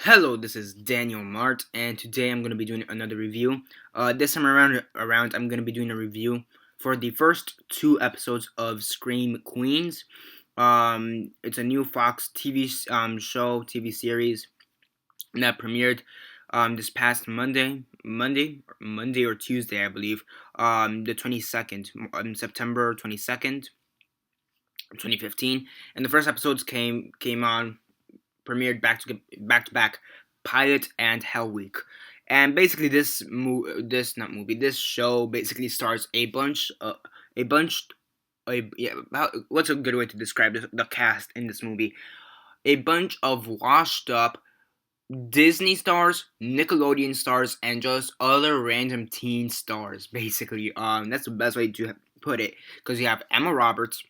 Hello, this is Daniel Mart, and today I'm going to be doing another review. This time around, I'm going to be doing a review for the first two episodes of Scream Queens. It's a new Fox TV TV series that premiered this past Monday or Tuesday, I believe, the 22nd, September 22nd, 2015, and the first episodes came on premiered back to back Pilot and Hell Week. And basically, this show basically stars a bunch, what's a good way to describe the cast in this movie? A bunch of washed up Disney stars, Nickelodeon stars, and just other random teen stars. Basically, that's the best way to put it. Because you have Emma Roberts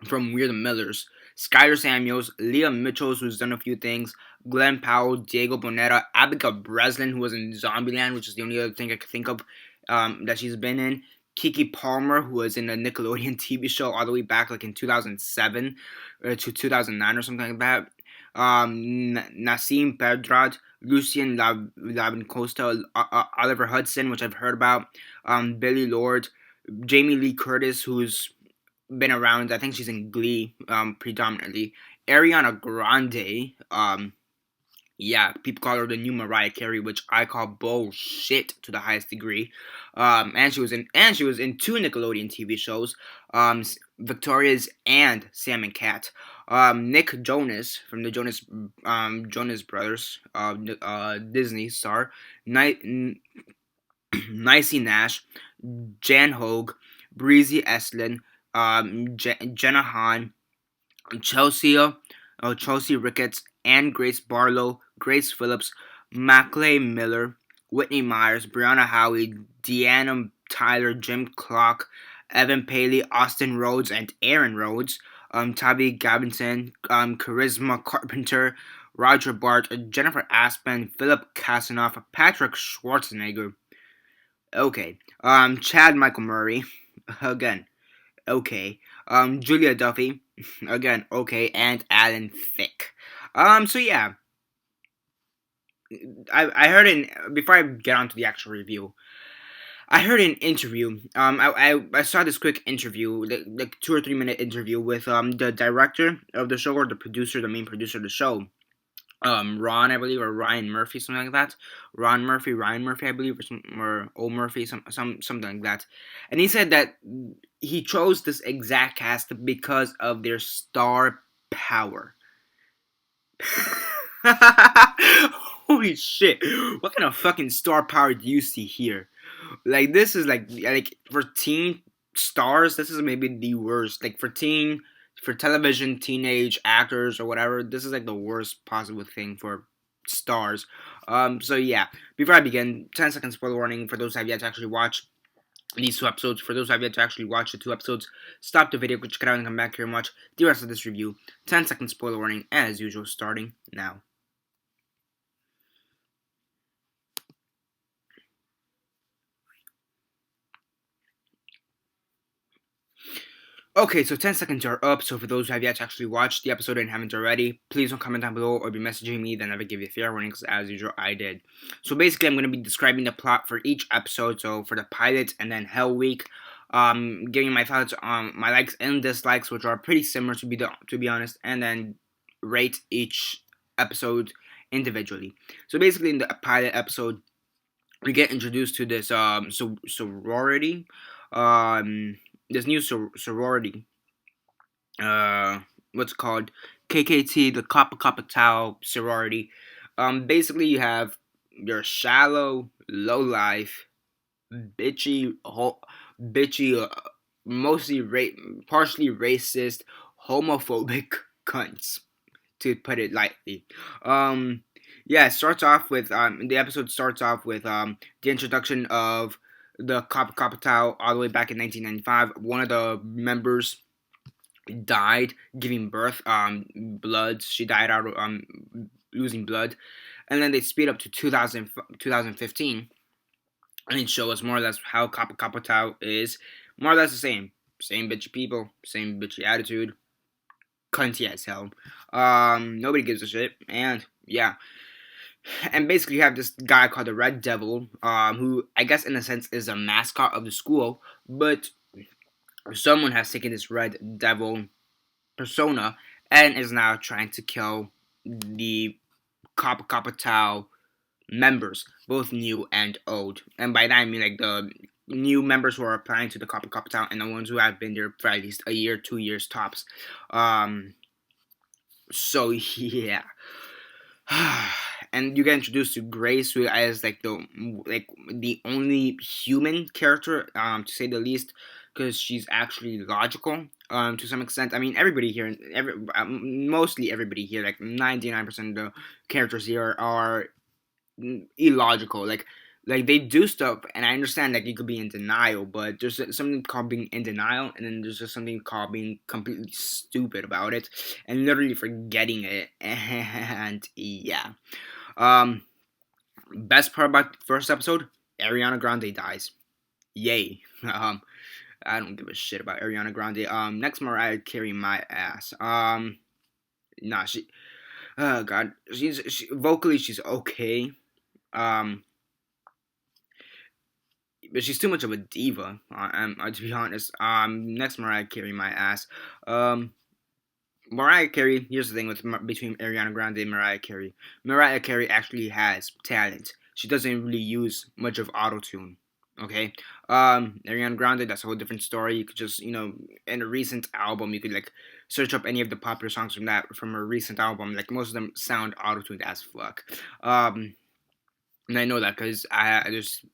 from We're the Millers, Skyler Samuels, Leah Mitchells, who's done a few things, Glenn Powell, Diego Boneta, Abigail Breslin, who was in Zombieland, which is the only other thing I could think of that she's been in. Kiki Palmer, who was in a Nickelodeon TV show all the way back like in 2007 to 2009 or something like that. Nassim Pedrad, Lucien Labincosta, Oliver Hudson, which I've heard about, Billy Lord, Jamie Lee Curtis, who's been around. I think she's in Glee, predominantly. Ariana Grande, yeah, people call her the new Mariah Carey, which I call bullshit to the highest degree. And she was in two Nickelodeon TV shows, Victoria's and Sam and Cat. Nick Jonas from the Jonas Brothers, Disney star. Nicey Nash, Jan Hogue, Breezy Eslin, Jenna Han, Chelsea Ricketts, Anne Grace Barlow, Grace Phillips, Maclay Miller, Whitney Myers, Brianna Howie, Deanna Tyler, Jim Clark, Evan Paley, Austin Rhodes, and Aaron Rhodes, Tabby Gavinson, Charisma Carpenter, Roger Bart, Jennifer Aspen, Philip Kasanoff, Patrick Schwarzenegger. Okay. Chad Michael Murray, again. Okay. Julia Duffy, again, okay, and Alan Thicke. So yeah, I heard in before I get on to the actual review, I heard an interview. I saw this quick interview, like 2 or 3 minute interview with the director of the show or the producer, the main producer of the show. Ron, I believe, or Ryan Murphy, something like that. Ryan Murphy, I believe, or O Murphy, something like that. And he said that he chose this exact cast because of their star power. Holy shit! What kind of fucking star power do you see here? Like this is like for teen stars, this is maybe the worst. Like for television teenage actors or whatever, this is like the worst possible thing for stars. So yeah, before I begin, 10 second spoiler warning for those who have yet to actually watch these two episodes. For those who have yet to actually watch the two episodes, stop the video, check it out, and come back here and watch the rest of this review. 10 second spoiler warning, as usual, starting now. Okay, so 10 seconds are up, so for those who have yet to actually watch the episode and haven't already, please don't comment down below or be messaging me, then I will give you a fair warning, because as usual, I did. So basically, I'm going to be describing the plot for each episode, so for the pilot and then Hell Week, giving my thoughts on my likes and dislikes, which are pretty similar to be honest, and then rate each episode individually. So basically, in the pilot episode, we get introduced to this sorority, this new sorority, what's it called, KKT, the Kappa Kappa Tau sorority. Basically, you have your shallow, low life, bitchy, bitchy, partially racist, homophobic cunts, to put it lightly. Yeah, it starts off with the episode starts off with the introduction of the Kappa Kappa Tau all the way back in 1995. One of the members died giving birth. Blood. She died out of losing blood, and then they speed up to 2015, and it shows us more or less how Kappa Kappa Tau is more or less the same. Same bitchy people, same bitchy attitude, cunty as hell. Nobody gives a shit, and yeah. And basically, you have this guy called the Red Devil, who I guess in a sense is a mascot of the school, but someone has taken this Red Devil persona and is now trying to kill the Kappa Kappa Tau members, both new and old. And by that I mean like the new members who are applying to the Kappa Kappa Tau and the ones who have been there for at least a year, 2 years tops. So yeah. And you get introduced to Grace, who is like the only human character, to say the least, because she's actually logical, to some extent. I mean, everybody here, mostly everybody here, like 99% of the characters here are illogical. Like they do stuff, and I understand that you could be in denial, but there's something called being in denial, and then there's just something called being completely stupid about it, and literally forgetting it. And yeah, um, best part about the first episode, Ariana Grande dies. Yay. I don't give a shit about Ariana Grande. Next, Mariah Carey, my ass. Nah, oh god, vocally she's okay. Um, but she's too much of a diva. To be honest. Next, Mariah Carey, my ass. Mariah Carey. Here's the thing between Ariana Grande and Mariah Carey. Mariah Carey actually has talent. She doesn't really use much of auto tune. Okay. Ariana Grande. That's a whole different story. You could just in a recent album, you could like search up any of the popular songs from her recent album. Like most of them sound auto tuned as fuck. And I know that because there's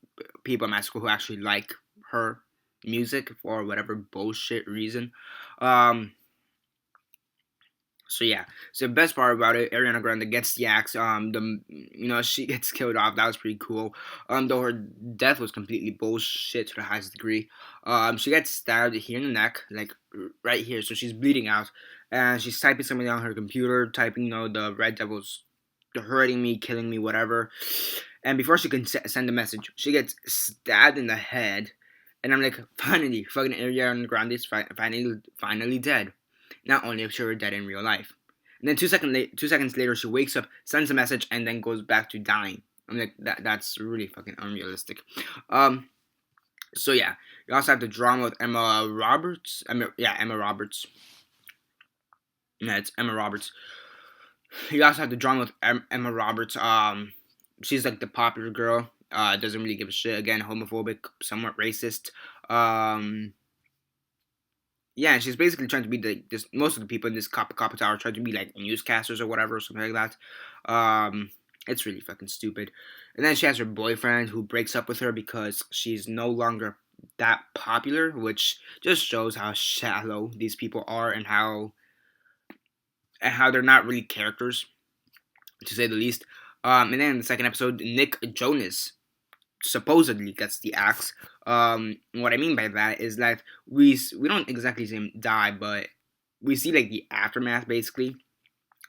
people in my school who actually like her music for whatever bullshit reason. Um, so yeah, so the best part about it, Ariana Grande gets the axe. She gets killed off. That was pretty cool. Though her death was completely bullshit to the highest degree. She gets stabbed here in the neck, like right here. So she's bleeding out, and she's typing something on her computer, typing, the Red Devils, they're hurting me, killing me, whatever. And before she can send a message, she gets stabbed in the head. And I'm like, finally, fucking Ariana Grande is finally dead. Not only if she were dead in real life. And then 2 seconds later, she wakes up, sends a message, and then goes back to dying. I'm like, that's really fucking unrealistic. So yeah, you also have the drama with Emma Roberts. Emma Roberts. Yeah, it's Emma Roberts. You also have the drama with Emma Roberts. She's like the popular girl. Doesn't really give a shit. Again, homophobic, somewhat racist. Yeah, and she's basically trying to be this. Most of the people in this Kappa Tower try to be like newscasters or whatever, or something like that. It's really fucking stupid. And then she has her boyfriend who breaks up with her because she's no longer that popular, which just shows how shallow these people are and how they're not really characters, to say the least. And then in the second episode, Nick Jonas supposedly gets the axe. What I mean by that is that we don't exactly see him die, but we see like the aftermath basically.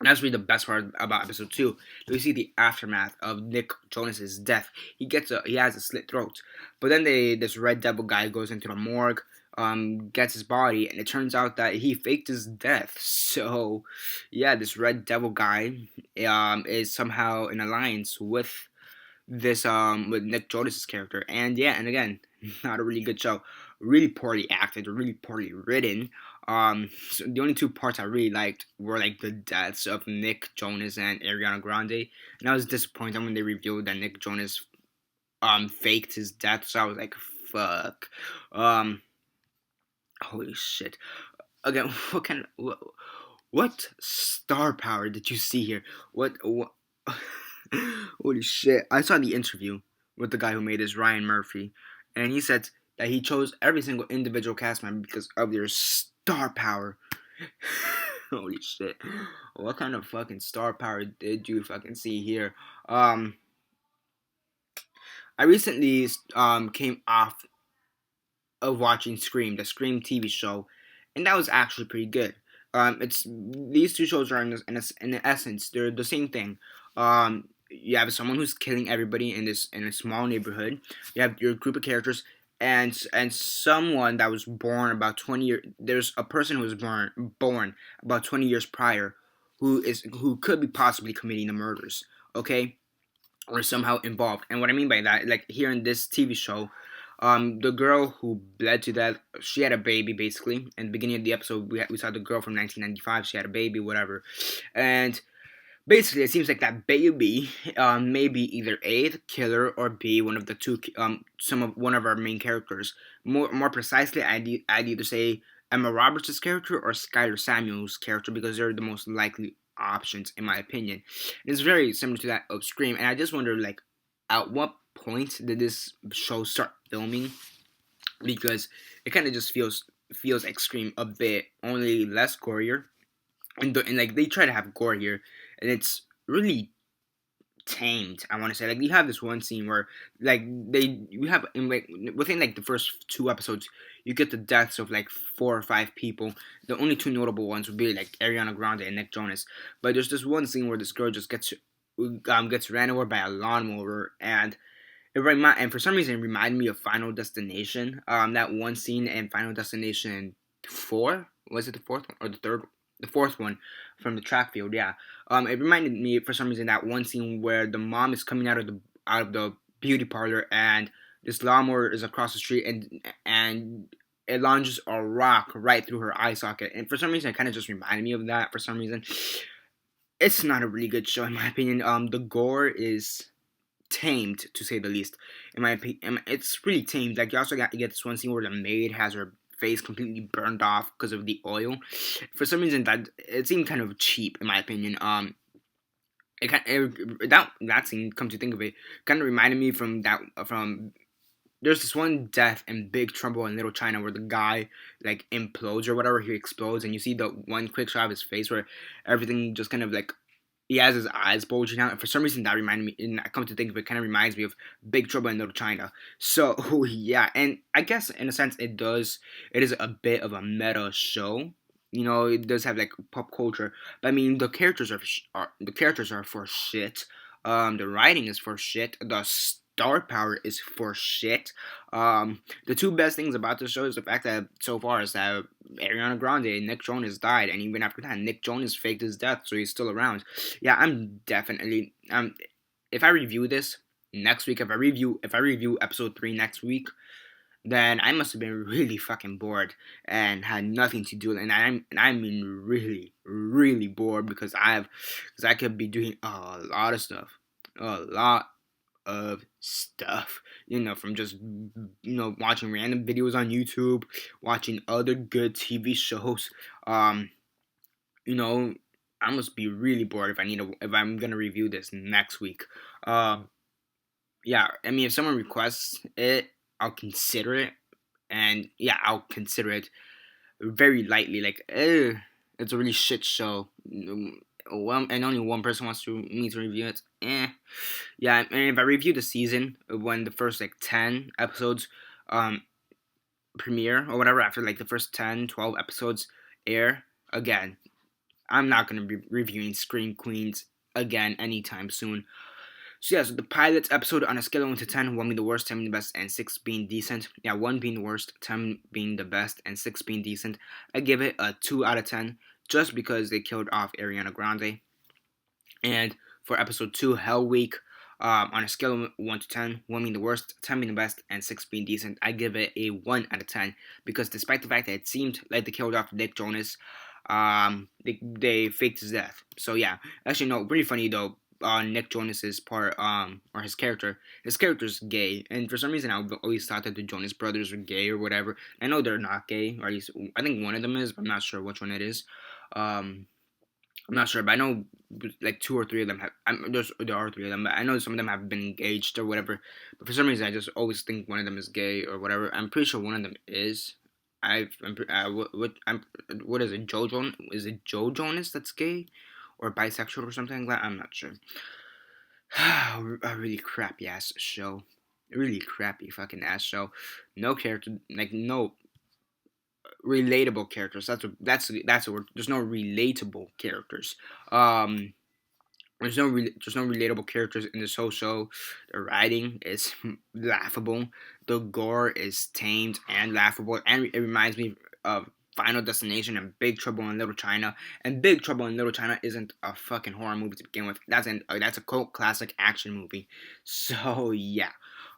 And that's really the best part about episode 2. We see the aftermath of Nick Jonas's death. He has a slit throat, but then this Red Devil guy goes into the morgue, gets his body, and it turns out that he faked his death. So, yeah, this Red Devil guy, is somehow in alliance with with Nick Jonas's character. And yeah, and again, not a really good show. Really poorly acted, really poorly written. So the only two parts I really liked were like the deaths of Nick Jonas and Ariana Grande, and I was disappointed when they revealed that Nick Jonas faked his death. So I was like, fuck. Holy shit. Again, what star power did you see here? What Holy shit. I saw the interview with the guy who made this, Ryan Murphy, and he said that he chose every single individual cast member because of their star power. Holy shit. What kind of fucking star power did you fucking see here? I recently came off of watching Scream, the Scream TV show, and that was actually pretty good. It's these two shows are in essence they're the same thing. You have someone who's killing everybody in a small neighborhood. You have your group of characters, and someone that was born about 20 years. There's a person who was born about 20 years prior, who could be possibly committing the murders. Okay, or somehow involved. And what I mean by that, like here in this TV show, the girl who bled to death, she had a baby basically. In the beginning of the episode, we saw the girl from 1995. She had a baby, whatever, and basically, it seems like that baby may be either A, the killer, or B, one of the two, one of our main characters. More precisely, I'd either say Emma Roberts' character or Skylar Samuels' character because they're the most likely options, in my opinion. And it's very similar to that of Scream, and I just wonder, like, at what point did this show start filming? Because it kind of just feels like Scream a bit, only less gorier and like they try to have gore here, and it's really tamed. I want to say like you have this one scene where like you have in like within like the first two episodes you get the deaths of like four or five people. The only two notable ones would be like Ariana Grande and Nick Jonas. But there's this one scene where this girl just gets ran over by a lawnmower and and for some reason it reminded me of Final Destination. That one scene in Final Destination 4, was it the fourth one or the third? The fourth one from the track field. Yeah. It reminded me for some reason that one scene where the mom is coming out of the beauty parlor and this lawnmower is across the street and it launches a rock right through her eye socket. And for some reason, it kind of just reminded me of that. For some reason, it's not a really good show in my opinion. The gore is tamed to say the least. In my opinion, it's really tamed. Like you get this one scene where the maid has her face completely burned off because of the oil. For some reason, that it seemed kind of cheap in my opinion. That scene, come to think of it, kind of reminded me from there's this one death in Big Trouble in Little China where the guy like implodes or whatever, he explodes, and you see the one quick shot of his face where everything just kind of like he has his eyes bulging out, and for some reason that reminded me. And I come to think of it, kind of reminds me of Big Trouble in Little China. So yeah, and I guess in a sense it does. It is a bit of a meta show. You know, it does have like pop culture, but I mean the characters are for shit. The writing is for shit. The star power is for shit. The two best things about the show is the fact that so far is that Ariana Grande and Nick Jonas died, and even after that, Nick Jonas faked his death, so he's still around. Yeah, I'm definitely if I review this next week, if I review episode 3 next week, then I must have been really fucking bored and had nothing to do, and I mean really bored because I could be doing a lot of stuff, a lot of stuff, from just watching random videos on YouTube, watching other good TV shows. um you know I must be really bored if I'm gonna review this next week. Yeah, I mean, if someone requests it, I'll consider it, and yeah, I'll consider it very lightly. Like, it's a really shit show. And only one person wants me to review it. Yeah, and if I review the season when the first like 10 episodes um premiere or whatever, after like the first 10, 12 episodes air, again, I'm not gonna be reviewing Scream Queens again anytime soon. So yeah, so the pilot episode on a scale of 1 to 10, 1 being the worst, 10 being the best, and 6 being decent. Yeah, 1 being the worst, 10 being the best, and 6 being decent. I give it a 2 out of 10 just because they killed off Ariana Grande. And for episode 2, Hell Week, on a scale of 1 to 10, 1 being the worst, 10 being the best, and 6 being decent, I give it a 1 out of 10 because despite the fact that it seemed like they killed off Nick Jonas, they faked his death. So yeah, actually no, pretty funny though. Nick Jonas's part, or his character's gay, and for some reason I've always thought that the Jonas brothers were gay or whatever. I know they're not gay, or at least I think one of them is, but I'm not sure which one it is. I'm not sure, but I know like two or three of them have. There are three of them, but I know some of them have been engaged or whatever. But for some reason, I just always think one of them is gay or whatever. I'm pretty sure one of them is. What is it? Joe Jonas? Is it Joe Jonas that's gay, or bisexual or something like that? I'm not sure. A really crappy ass show. A really crappy fucking ass show. No character, like no relatable characters. That's a word. There's no relatable characters. Um, there's no relatable characters in this whole show. The writing is laughable. The gore is tamed and laughable, and it reminds me of Final Destination and Big Trouble in Little China. And Big Trouble in Little China isn't a fucking horror movie to begin with. That's a cult classic action movie. So yeah,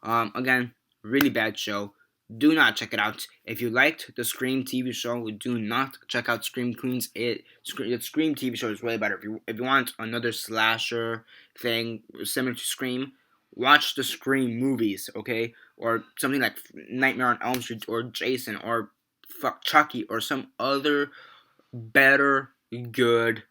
again, really bad show. Do not check it out. If you liked the Scream TV show, do not check out Scream Queens. The Scream TV show is way better. If you want another slasher thing similar to Scream, watch the Scream movies, okay? Or something like Nightmare on Elm Street or Jason or Chucky or some other better, good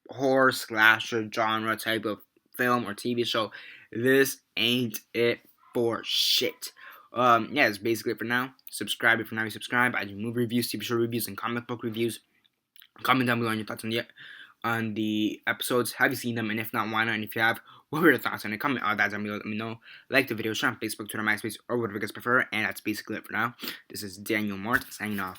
horror slasher genre type of film or TV show. This ain't it for shit. Yeah, that's basically it for now. Subscribe if you're not subscribed. I do movie reviews, TV show reviews, and comic book reviews. Comment down below on your thoughts on the episodes. Have you seen them? And if not, why not? And if you have, what were your thoughts on it? Comment all that down below. Let me know. Like the video, share on Facebook, Twitter, MySpace, or whatever you guys prefer. And that's basically it for now. This is Daniel Mart signing off.